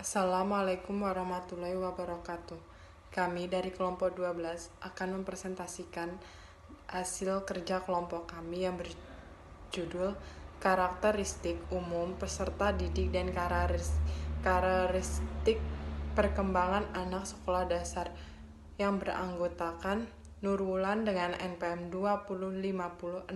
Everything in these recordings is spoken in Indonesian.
Assalamualaikum warahmatullahi wabarakatuh. Kami dari kelompok 12 akan mempresentasikan hasil kerja kelompok kami yang berjudul Karakteristik Umum Peserta Didik dan Karakteristik Perkembangan Anak Sekolah Dasar yang beranggotakan Nurwulan dengan NPM 2050659,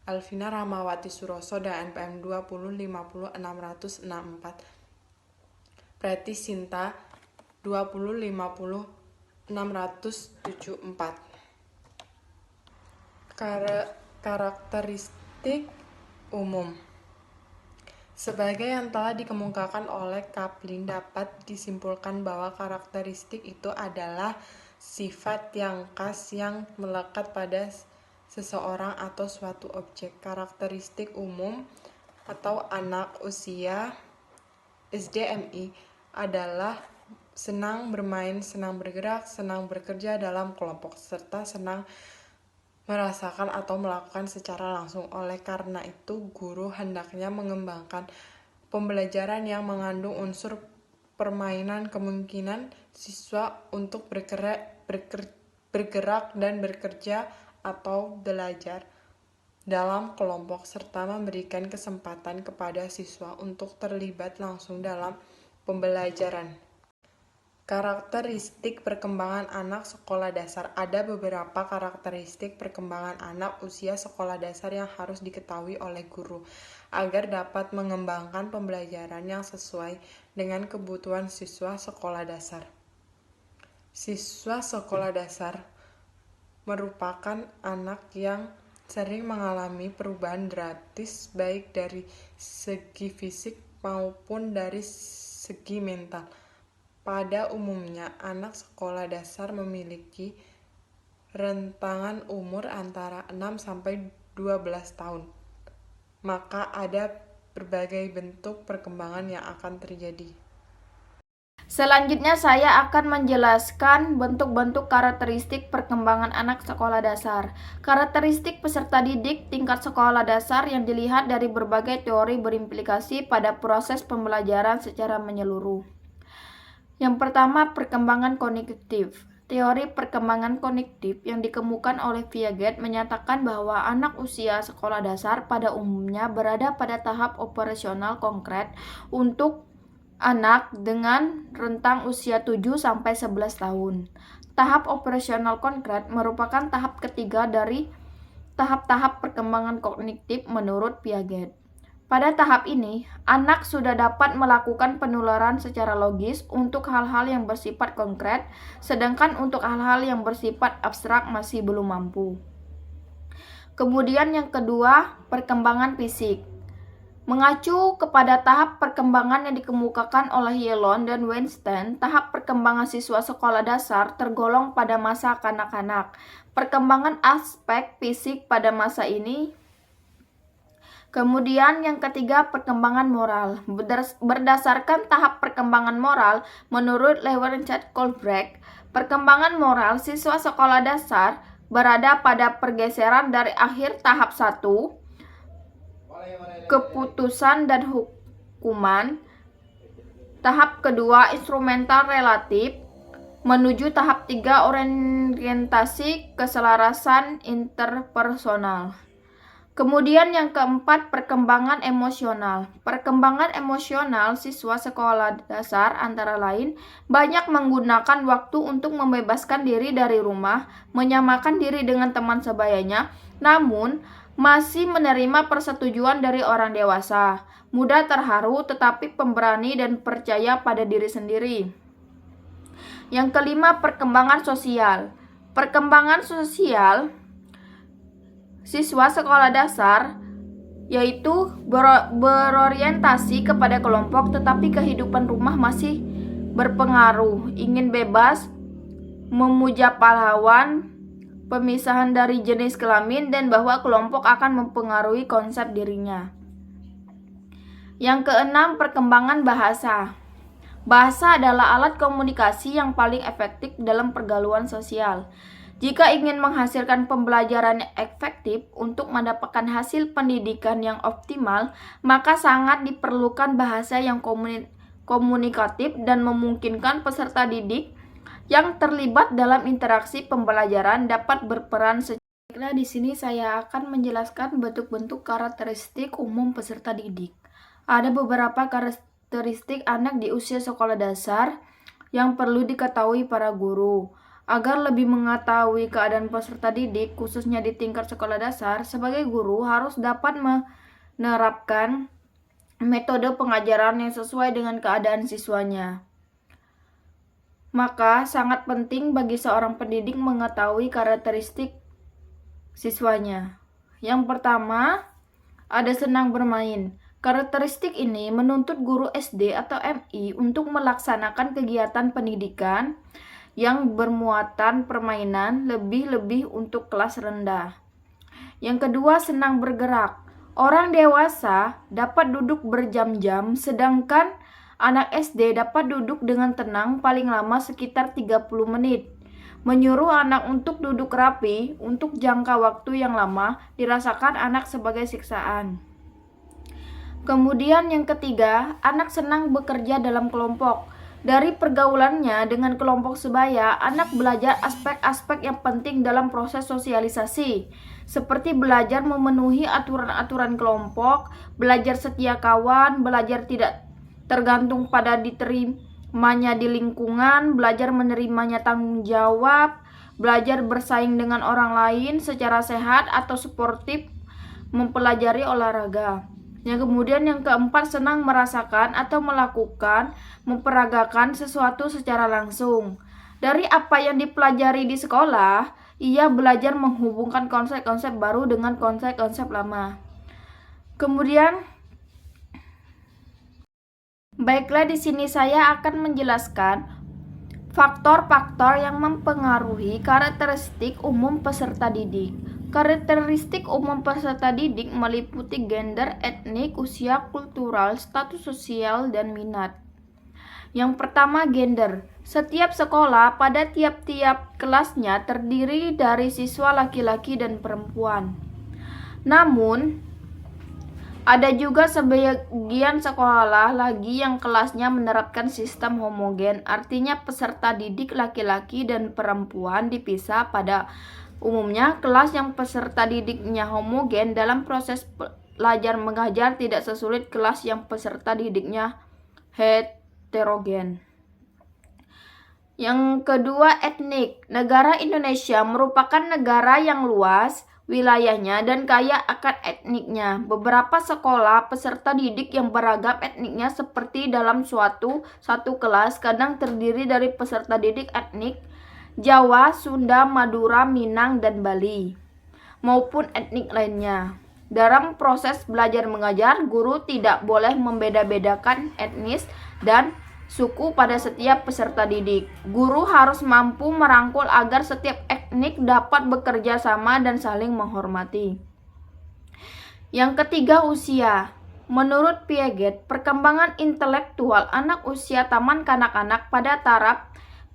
Alvina Rahmawati Suroso dengan NPM 2050664, Preti Sinta 2050674. Karakteristik umum. Sebagai yang telah dikemukakan oleh Kaplan, dapat disimpulkan bahwa karakteristik itu adalah sifat yang khas yang melekat pada seseorang atau suatu objek. Karakteristik umum atau anak usia SDMI adalah senang bermain, senang bergerak, senang bekerja dalam kelompok, serta senang merasakan atau melakukan secara langsung. Oleh karena itu, guru hendaknya mengembangkan pembelajaran yang mengandung unsur permainan. Kemungkinan siswa untuk bergerak dan bekerja atau belajar dalam kelompok, serta memberikan kesempatan kepada siswa untuk terlibat langsung dalam pembelajaran. Karakteristik perkembangan anak sekolah dasar. Ada beberapa karakteristik perkembangan anak usia sekolah dasar yang harus diketahui oleh guru agar dapat mengembangkan pembelajaran yang sesuai dengan kebutuhan siswa sekolah dasar. Siswa sekolah dasar merupakan anak yang sering mengalami perubahan drastis baik dari segi fisik maupun dari segi mental. Pada umumnya, anak sekolah dasar memiliki rentangan umur antara 6 sampai 12 tahun. Maka ada berbagai bentuk perkembangan yang akan terjadi. Selanjutnya saya akan menjelaskan bentuk-bentuk karakteristik perkembangan anak sekolah dasar. Karakteristik peserta didik tingkat sekolah dasar yang dilihat dari berbagai teori berimplikasi pada proses pembelajaran secara menyeluruh. Yang pertama, perkembangan kognitif. Teori perkembangan kognitif yang dikemukakan oleh Piaget menyatakan bahwa anak usia sekolah dasar pada umumnya berada pada tahap operasional konkret untuk anak dengan rentang usia 7-11 tahun. Tahap operasional konkret merupakan tahap ketiga dari tahap-tahap perkembangan kognitif menurut Piaget. Pada tahap ini, anak sudah dapat melakukan penularan secara logis untuk hal-hal yang bersifat konkret, sedangkan untuk hal-hal yang bersifat abstrak masih belum mampu. Kemudian yang kedua, perkembangan fisik. Mengacu kepada tahap perkembangan yang dikemukakan oleh Yelon dan Weinstein, tahap perkembangan siswa sekolah dasar tergolong pada masa kanak-kanak. Perkembangan aspek fisik pada masa ini. Kemudian yang ketiga, perkembangan moral. Berdasarkan tahap perkembangan moral, menurut Lewenhard Kohlbrecht, perkembangan moral siswa sekolah dasar berada pada pergeseran dari akhir tahap 1, keputusan dan hukuman, tahap kedua, instrumental relatif, menuju tahap 3, orientasi keselarasan interpersonal. Kemudian yang keempat, perkembangan emosional. Perkembangan emosional siswa sekolah dasar antara lain banyak menggunakan waktu untuk membebaskan diri dari rumah, menyamakan diri dengan teman sebayanya, namun masih menerima persetujuan dari orang dewasa, mudah terharu tetapi pemberani dan percaya pada diri sendiri. Yang kelima, perkembangan sosial. Perkembangan sosial siswa sekolah dasar yaitu berorientasi kepada kelompok, tetapi kehidupan rumah masih berpengaruh, ingin bebas, memuja pahlawan, pemisahan dari jenis kelamin, dan bahwa kelompok akan mempengaruhi konsep dirinya. Yang keenam, perkembangan bahasa. Bahasa adalah alat komunikasi yang paling efektif dalam pergaulan sosial. Jika ingin menghasilkan pembelajaran yang efektif untuk mendapatkan hasil pendidikan yang optimal, maka sangat diperlukan bahasa yang komunikatif dan memungkinkan peserta didik yang terlibat dalam interaksi pembelajaran dapat berperan secara. Baiklah, di sini saya akan menjelaskan bentuk-bentuk karakteristik umum peserta didik. Ada beberapa karakteristik anak di usia sekolah dasar yang perlu diketahui para guru. Agar lebih mengetahui keadaan peserta didik, khususnya di tingkat sekolah dasar, sebagai guru harus dapat menerapkan metode pengajaran yang sesuai dengan keadaan siswanya. Maka sangat penting bagi seorang pendidik mengetahui karakteristik siswanya. Yang pertama, ada senang bermain. Karakteristik ini menuntut guru SD atau MI untuk melaksanakan kegiatan pendidikan yang bermuatan permainan lebih-lebih untuk kelas rendah. Yang kedua, senang bergerak. Orang dewasa dapat duduk berjam-jam, sedangkan anak SD dapat duduk dengan tenang paling lama sekitar 30 menit. Menyuruh anak untuk duduk rapi untuk jangka waktu yang lama dirasakan anak sebagai siksaan. Kemudian yang ketiga, anak senang bekerja dalam kelompok. Dari pergaulannya dengan kelompok sebaya, anak belajar aspek-aspek yang penting dalam proses sosialisasi, seperti belajar memenuhi aturan-aturan kelompok, belajar setia kawan, belajar tidak tergantung pada diterimanya di lingkungan, belajar menerimanya tanggung jawab, belajar bersaing dengan orang lain secara sehat atau sportif, mempelajari olahraga. Yang kemudian yang keempat, senang merasakan atau melakukan, memperagakan sesuatu secara langsung. Dari apa yang dipelajari di sekolah, ia belajar menghubungkan konsep-konsep baru dengan konsep-konsep lama. Kemudian, baiklah, di sini saya akan menjelaskan faktor-faktor yang mempengaruhi karakteristik umum peserta didik. Karakteristik umum peserta didik meliputi gender, etnik, usia, kultural, status sosial, dan minat. Yang pertama, gender. Setiap sekolah pada tiap-tiap kelasnya terdiri dari siswa laki-laki dan perempuan. Namun, ada juga sebagian sekolah lagi yang kelasnya menerapkan sistem homogen, artinya peserta didik laki-laki dan perempuan dipisah. Pada umumnya, kelas yang peserta didiknya homogen dalam proses belajar mengajar tidak sesulit kelas yang peserta didiknya heterogen. Yang kedua, etnik. Negara Indonesia merupakan negara yang luas wilayahnya dan kaya akan etniknya. Beberapa sekolah peserta didik yang beragam etniknya seperti dalam satu kelas kadang terdiri dari peserta didik etnik Jawa, Sunda, Madura, Minang, dan Bali, maupun etnik lainnya. Dalam proses belajar mengajar, guru tidak boleh membeda-bedakan etnis dan suku pada setiap peserta didik. Guru harus mampu merangkul agar setiap etnik dapat bekerja sama dan saling menghormati. Yang ketiga, usia. Menurut Piaget, perkembangan intelektual anak usia taman kanak-kanak pada taraf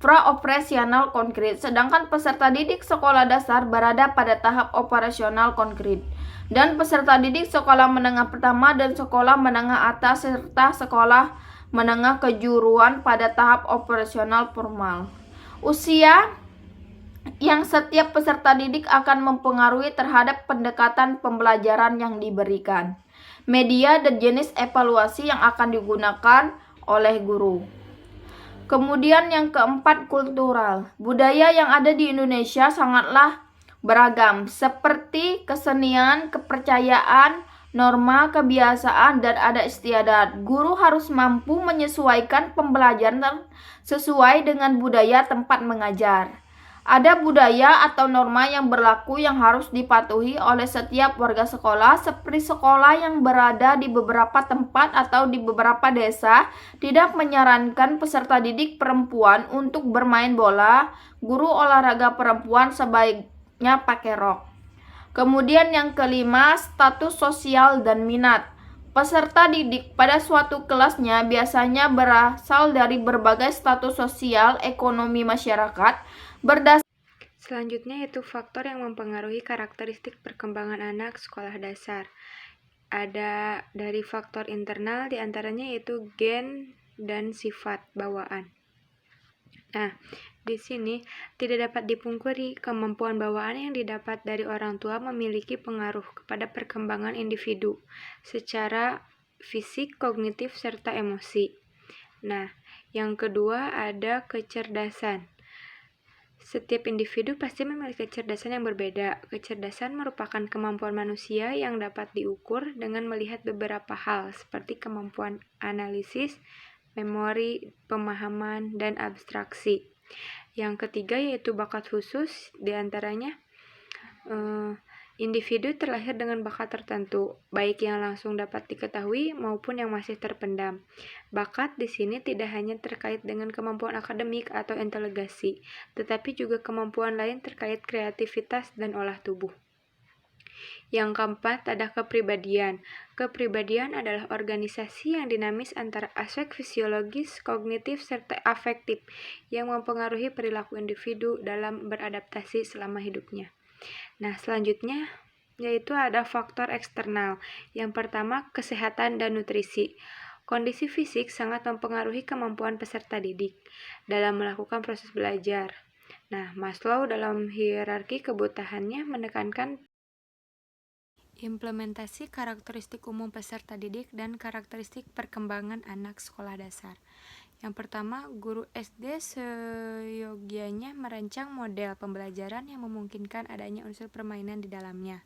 pra-operasional konkret, sedangkan peserta didik sekolah dasar berada pada tahap operasional konkret, dan peserta didik sekolah menengah pertama dan sekolah menengah atas serta sekolah menengah kejuruan pada tahap operasional formal. Usia yang setiap peserta didik akan mempengaruhi terhadap pendekatan pembelajaran yang diberikan, media dan jenis evaluasi yang akan digunakan oleh guru. Kemudian yang keempat, kultural. Budaya yang ada di Indonesia sangatlah beragam, seperti kesenian, kepercayaan, norma, kebiasaan, dan adat istiadat. Guru harus mampu menyesuaikan pembelajaran sesuai dengan budaya tempat mengajar. Ada budaya atau norma yang berlaku yang harus dipatuhi oleh setiap warga sekolah, seperti sekolah yang berada di beberapa tempat atau di beberapa desa tidak menyarankan peserta didik perempuan untuk bermain bola. Guru olahraga perempuan sebaiknya pakai rok. Kemudian yang kelima, status sosial dan minat. Peserta didik pada suatu kelasnya biasanya berasal dari berbagai status sosial ekonomi masyarakat. Selanjutnya yaitu faktor yang mempengaruhi karakteristik perkembangan anak sekolah dasar. Ada dari faktor internal diantaranya yaitu gen dan sifat bawaan. Nah, di sini tidak dapat dipungkiri kemampuan bawaan yang didapat dari orang tua memiliki pengaruh kepada perkembangan individu secara fisik, kognitif, serta emosi. Nah, yang kedua ada kecerdasan. Setiap individu pasti memiliki kecerdasan yang berbeda. Kecerdasan merupakan kemampuan manusia yang dapat diukur dengan melihat beberapa hal seperti kemampuan analisis, memori, pemahaman, dan abstraksi. Yang ketiga yaitu bakat khusus, diantaranya individu terlahir dengan bakat tertentu, baik yang langsung dapat diketahui maupun yang masih terpendam. Bakat di sini tidak hanya terkait dengan kemampuan akademik atau inteligensi, tetapi juga kemampuan lain terkait kreativitas dan olah tubuh. Yang keempat ada kepribadian. Kepribadian adalah organisasi yang dinamis antara aspek fisiologis, kognitif, serta afektif yang mempengaruhi perilaku individu dalam beradaptasi selama hidupnya. Nah, selanjutnya yaitu ada faktor eksternal. Yang pertama, kesehatan dan nutrisi. Kondisi fisik sangat mempengaruhi kemampuan peserta didik dalam melakukan proses belajar. Nah, Maslow dalam hierarki kebutuhannya menekankan implementasi karakteristik umum peserta didik dan karakteristik perkembangan anak sekolah dasar. Yang pertama, guru SD seyogianya merancang model pembelajaran yang memungkinkan adanya unsur permainan di dalamnya.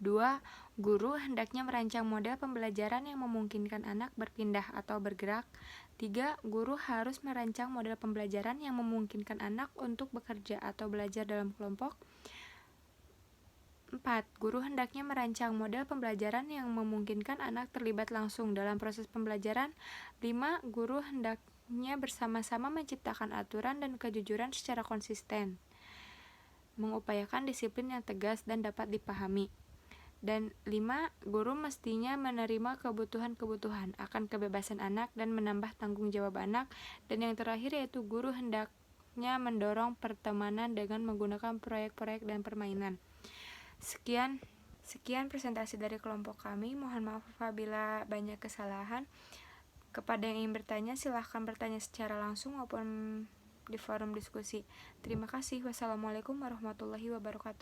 2. Guru hendaknya merancang model pembelajaran yang memungkinkan anak berpindah atau bergerak. 3. Guru harus merancang model pembelajaran yang memungkinkan anak untuk bekerja atau belajar dalam kelompok. 4. Guru hendaknya merancang model pembelajaran yang memungkinkan anak terlibat langsung dalam proses pembelajaran. 5. Guru hendaknya bersama-sama menciptakan aturan dan kejujuran secara konsisten, mengupayakan disiplin yang tegas dan dapat dipahami. Dan 5. Guru mestinya menerima kebutuhan-kebutuhan akan kebebasan anak dan menambah tanggung jawab anak. Dan yang terakhir yaitu guru hendaknya mendorong pertemanan dengan menggunakan proyek-proyek dan permainan. Sekian presentasi dari kelompok kami. Mohon maaf apabila banyak kesalahan. Kepada yang ingin bertanya, silahkan bertanya secara langsung maupun di forum diskusi. Terima kasih. Wassalamualaikum warahmatullahi wabarakatuh.